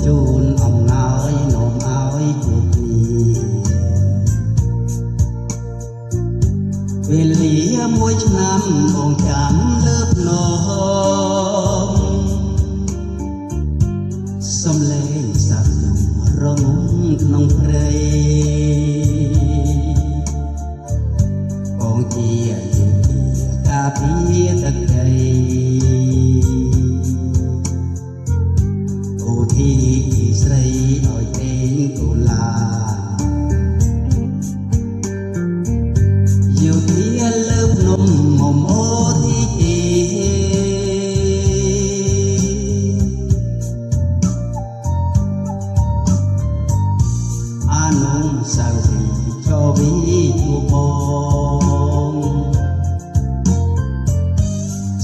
ជូនអំណោយនោមឲ្យជួបគ្នាវេលាមួយឆ្នាំបងចាំលើភ្នំសំឡេងសាប់យំរងក្នុងព្រៃបងជាយុធាការពារទឹកដីអូធីស្រីឲ្យទេងកូឡាយុធាលើភ្នំមុំអូធីអានងសៅរីចវីជួបបង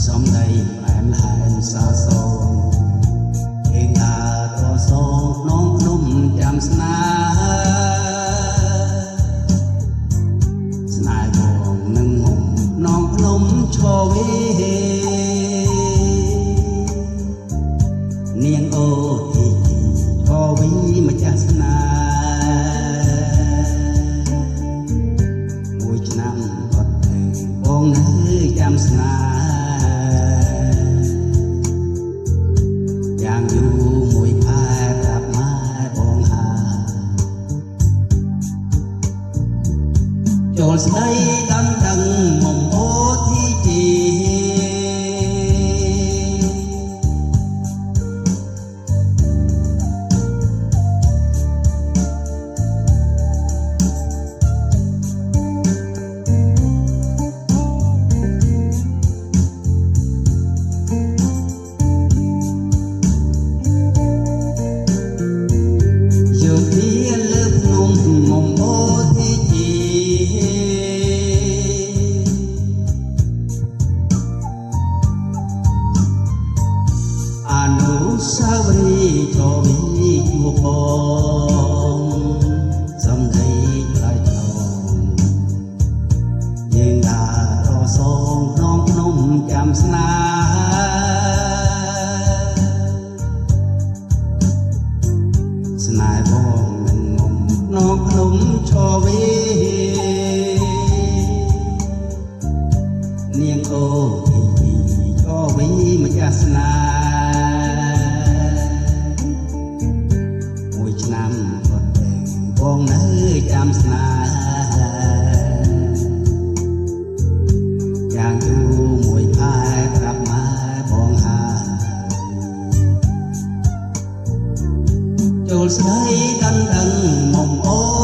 សំដីផ្អែមល្ហែមសាសងឯងថាតសងក្នុងភ្នំចាំស្នេហ៍បងនឹងមុំក្នុងភ្នំឈរវេនាងអូទីឈរវីម្ចាស់ស្នេហ៍មួយឆ្នាំអត់ទេបងនៅចាំស្នេហ៍យ៉ាងយូរមួយខែប្រាប់ម៉ែបងហាចូលស្ដីដឹងមុំអូទីជីអនុស្សាវរីយ៍ក៏មានជួបបងសំដីថ្លៃថ្នូរយើងដើររសងក្នុងភ្នំចាំស្នេហ៍ស្នេហ៍បងនឹងមុំក្នុងភ្នំឈរវេនាងអូទីឈរវេម្ចាស់ស្នេហ៍ឆ្នាំក៏តែបងនៅចាំស្នេហ៍យ៉ាងយូរមួយខែប្រាប់ម៉ែបងហាចូលស្ដីដឹងមុំអូ